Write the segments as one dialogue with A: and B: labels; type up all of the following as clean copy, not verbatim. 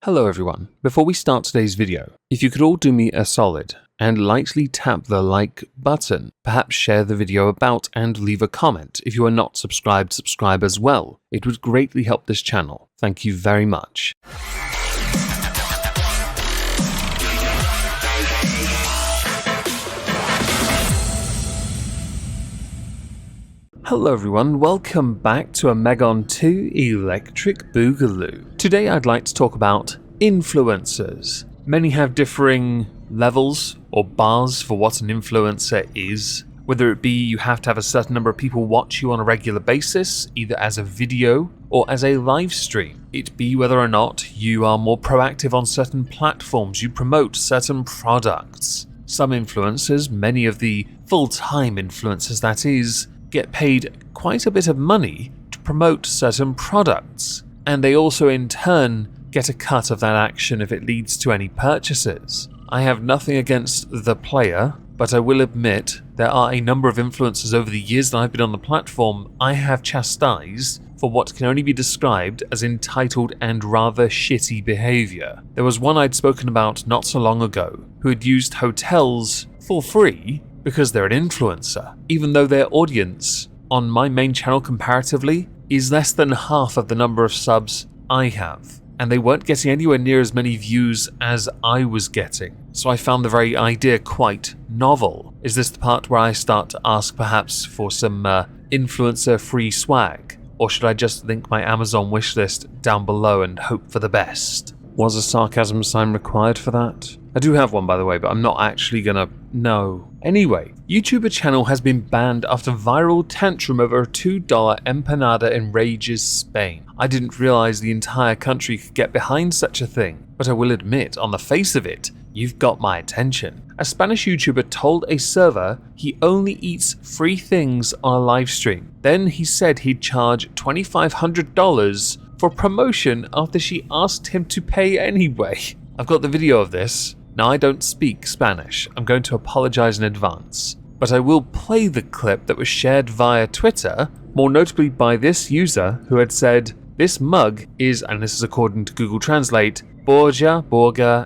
A: Hello everyone. Before we start today's video, if you could all do me a solid and lightly tap the like button, perhaps share the video about and leave a comment. If you are not subscribed, subscribe as well. It would greatly help this channel. Thank you very much. Hello everyone, welcome back to a Megon 2 Electric Boogaloo. Today I'd like to talk about influencers. Many have differing levels or bars for what an influencer is, whether it be you have to have a certain number of people watch you on a regular basis, either as a video or as a live stream. It be whether or not you are more proactive on certain platforms, you promote certain products. Some influencers, many of the full-time influencers that is, get paid quite a bit of money to promote certain products, and they also in turn get a cut of that action if it leads to any purchases. I have nothing against the player, but I will admit there are a number of influencers over the years that I've been on the platform I have chastised for what can only be described as entitled and rather shitty behaviour. There was one I'd spoken about not so long ago who had used hotels for free because they're an influencer, even though their audience on my main channel comparatively is less than half of the number of subs I have, and they weren't getting anywhere near as many views as I was getting. So I found the very idea quite novel. Is this the part where I start to ask perhaps for some influencer free swag? Or should I just link my Amazon wishlist down below and hope for the best? Was a sarcasm sign required for that? I do have one, by the way, but I'm not actually gonna... No. Anyway, YouTuber channel has been banned after viral tantrum over a $2 empanada enrages Spain. I didn't realize the entire country could get behind such a thing, but I will admit, on the face of it, you've got my attention. A Spanish YouTuber told a server he only eats free things on a live stream. Then he said he'd charge $2,500 for promotion after she asked him to pay anyway. I've got the video of this. Now, I don't speak Spanish. I'm going to apologize in advance, but I will play the clip that was shared via Twitter, more notably by this user who had said, this mug is, and this is according to Google Translate, Borja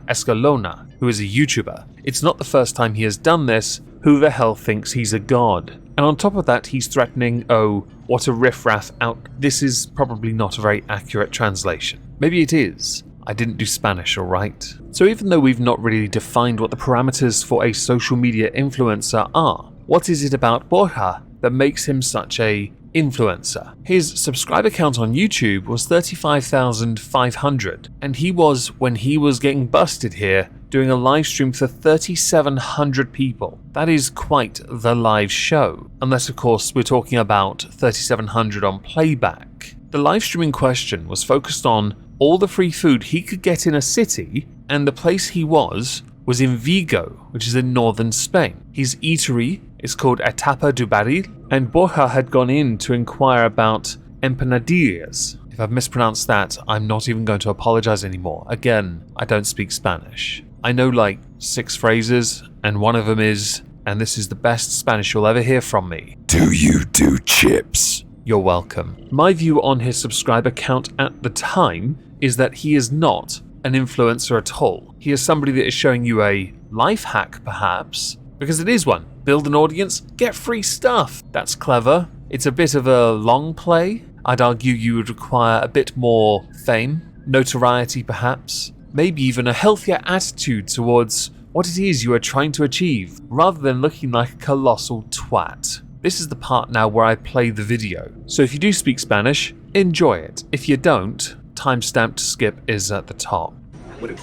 A: Escalona, who is a YouTuber. It's not the first time he has done this. Who the hell thinks he's a god? And on top of that, he's threatening, oh, what a riffraff out. This is probably not a very accurate translation. Maybe it is. I didn't do Spanish, alright? So even though we've not really defined what the parameters for a social media influencer are, what is it about Borja that makes him such a influencer? His subscriber count on YouTube was 35,500, and he was, when he was getting busted here, doing a live stream for 3,700 people. That is quite the live show, unless of course we're talking about 3,700 on playback. The live stream in question was focused on all the free food he could get in a city, and the place he was in Vigo, which is in northern Spain. His eatery is called Etapa du Barril, and Borja had gone in to inquire about empanadillas. If I've mispronounced that, I'm not even going to apologize anymore. Again, I don't speak Spanish. I know like 6 phrases, and one of them is, and this is the best Spanish you'll ever hear from me. Do you do chips? You're welcome. My view on his subscriber count at the time is that he is not an influencer at all. He is somebody that is showing you a life hack, perhaps, because it is one. Build an audience, get free stuff. That's clever. It's a bit of a long play. I'd argue you would require a bit more fame, notoriety perhaps, maybe even a healthier attitude towards what it is you are trying to achieve, rather than looking like a colossal twat. This is the part now where I play the video. So if you do speak Spanish, enjoy it. If you don't, timestamp to skip is at the top.
B: Muy rico.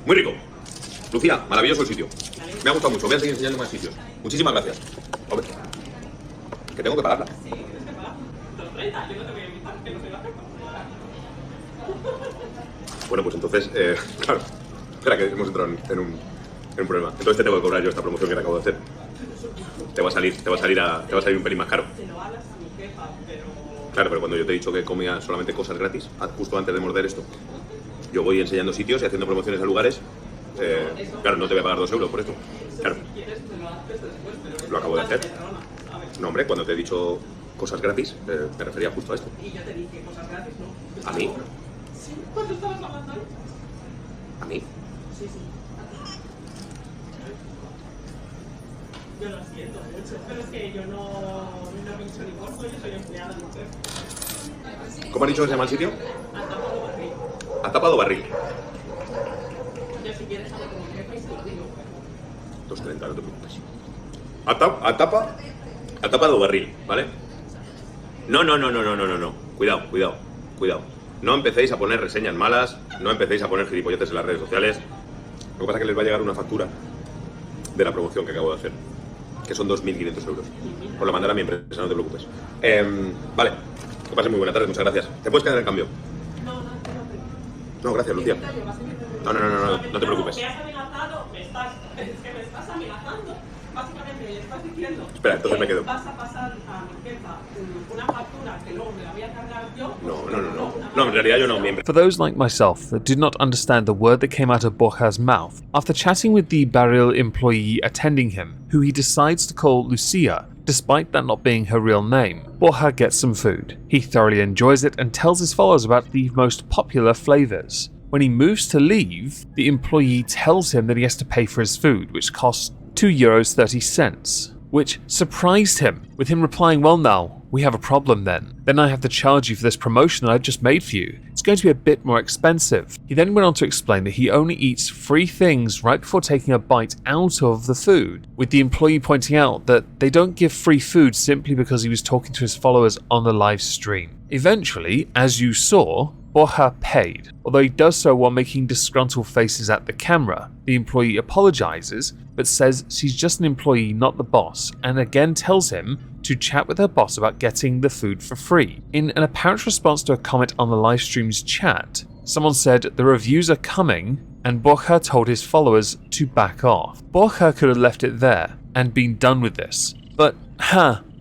B: Muy rico. Lucía, maravilloso el sitio. Me ha gustado mucho. Voy a seguir enseñando más sitios. Muchísimas gracias. Hombre, que tengo que pagarla. Bueno, pues entonces, claro. Espera, que hemos entrado en un problema. Entonces te tengo que cobrar yo esta promoción que te acabo de hacer. Te va a salir un pelín más caro. Claro, pero cuando yo te he dicho que comía solamente cosas gratis, justo antes de morder esto, yo voy enseñando sitios y haciendo promociones a lugares. Claro, no te voy a pagar 2 euros por esto. Claro. Lo acabo de hacer. No, hombre, cuando te he dicho cosas gratis, me refería justo a esto. Y yo te dije cosas gratis, ¿no? A mí.
C: Sí, ¿cuándo estabas hablando ahí?
B: ¿A mí?
C: Sí, sí. Yo lo siento mucho, pero es que yo no pincho ni corto, yo soy empleada de mujer.
B: ¿Cómo has dicho que se llama el sitio?
C: Ha tapado barril.
B: Ha tapado barril.
C: Yo si quieres hablo con mi jefe y se lo digo.
B: 2.30, no te preocupes. Ha tapado barril, ¿vale? No. Cuidado. No empecéis a poner reseñas malas, no empecéis a poner gilipolletes en las redes sociales. Lo que pasa es que les va a llegar una factura de la promoción que acabo de hacer, que son 2.500 euros. Os la mandaré a mi empresa, no te preocupes. Vale, que pases muy buena tarde, muchas gracias. ¿Te puedes quedar en cambio? No, gracias, Lucía. No te preocupes.
C: Me has amenazado, es que me estás amenazando. Básicamente le estás diciendo.
B: Espera, entonces me quedo.
C: Vas a pasar a mi jefa una factura que luego me la voy a cargar yo.
B: No, en realidad yo no, mi empresa.
A: For those like myself that did not understand the word that came out of Borja's mouth, after chatting with the barril employee attending him, who he decides to call Lucia, despite that not being her real name, Borja gets some food. He thoroughly enjoys it and tells his followers about the most popular flavors. When he moves to leave, the employee tells him that he has to pay for his food, which costs €2.30, which surprised him, with him replying, "Well now, we have a problem then. Then I have to charge you for this promotion that I've just made for you. It's going to be a bit more expensive." He then went on to explain that he only eats free things right before taking a bite out of the food, with the employee pointing out that they don't give free food simply because he was talking to his followers on the live stream. Eventually, as you saw, Borja paid, although he does so while making disgruntled faces at the camera. The employee apologizes, but says she's just an employee, not the boss, and again tells him to chat with her boss about getting the food for free. In an apparent response to a comment on the livestream's chat, someone said the reviews are coming, and Borja told his followers to back off. Borja could have left it there and been done with this, but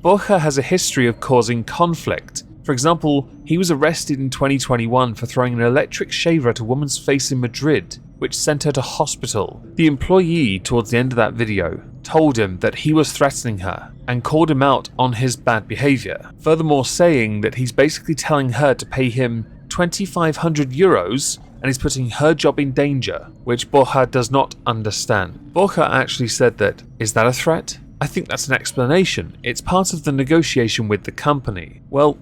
A: Borja has a history of causing conflict. For example, he was arrested in 2021 for throwing an electric shaver at a woman's face in Madrid, which sent her to hospital. The employee, towards the end of that video, told him that he was threatening her and called him out on his bad behavior, furthermore saying that he's basically telling her to pay him €2,500 and is putting her job in danger, which Borja does not understand. Borja actually said that, "Is that a threat? I think that's an explanation. It's part of the negotiation with the company." Well,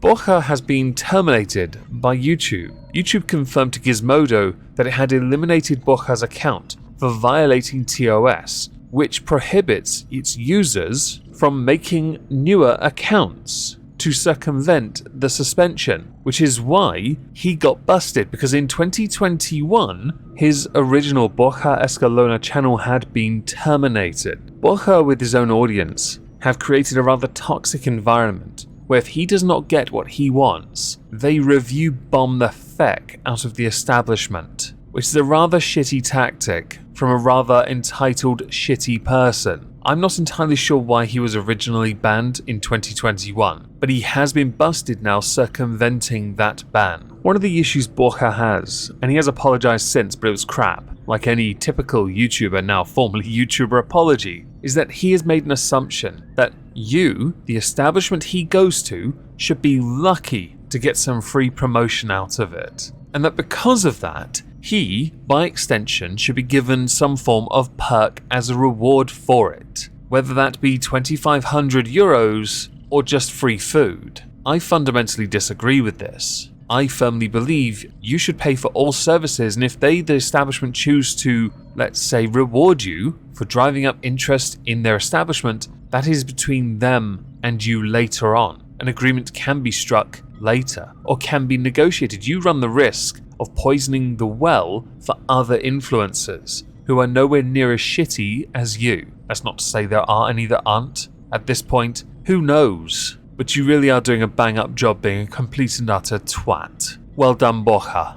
A: Borja has been terminated by YouTube. YouTube confirmed to Gizmodo that it had eliminated Borja's account for violating TOS, which prohibits its users from making newer accounts to circumvent the suspension, which is why he got busted, because in 2021, his original Borja Escalation channel had been terminated. Borja, with his own audience, have created a rather toxic environment where if he does not get what he wants, they review bomb the feck out of the establishment, which is a rather shitty tactic from a rather entitled shitty person. I'm not entirely sure why he was originally banned in 2021, but he has been busted now circumventing that ban. One of the issues Borja has, and he has apologized since, but it was crap, like any typical YouTuber, now formerly YouTuber apology, is that he has made an assumption that you, the establishment he goes to, should be lucky to get some free promotion out of it. And that because of that, he, by extension, should be given some form of perk as a reward for it, whether that be €2,500 or just free food. I fundamentally disagree with this. I firmly believe you should pay for all services, and if they, the establishment, choose to, let's say, reward you for driving up interest in their establishment, that is between them and you later on. An agreement can be struck later or can be negotiated. You run the risk of poisoning the well for other influencers who are nowhere near as shitty as you. That's not to say there are any that aren't. At this point, who knows? But you really are doing a bang-up job being a complete and utter twat. Well done, Borja.